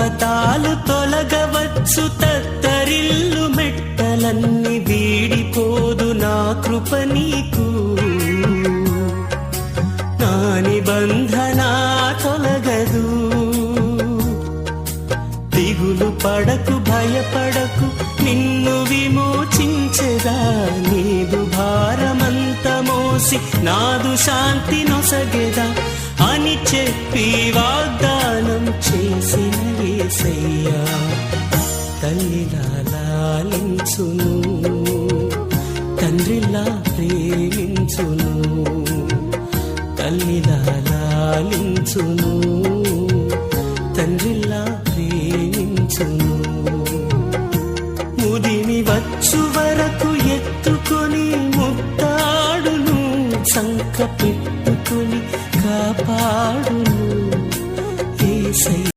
కష్టాలు తొలగవచ్చు, తత్తరిల్లు మెట్టలన్నీ వీడిపోదు నా కృప నీకు. నా నిబంధన తొలగదు. దిగులు పడకు, భయపడకు, నిన్ను విమోచించెదా. నీదు భారమంత మోసి నాదు శాంతి నొసగెదా అని చెప్పి వాగ్దానం చేసిన యేసయ్యా తల్లిలా లాలించును, తండ్రిలా ప్రేమించును. తల్లిలా లాలించును, తండ్రిలా ప్రేమించును. ముదిమి వచ్చు వరకు ఎత్తుకొని ముత్తాడును, సంక పెట్టుకొని కాపాడును యేసయ్యా.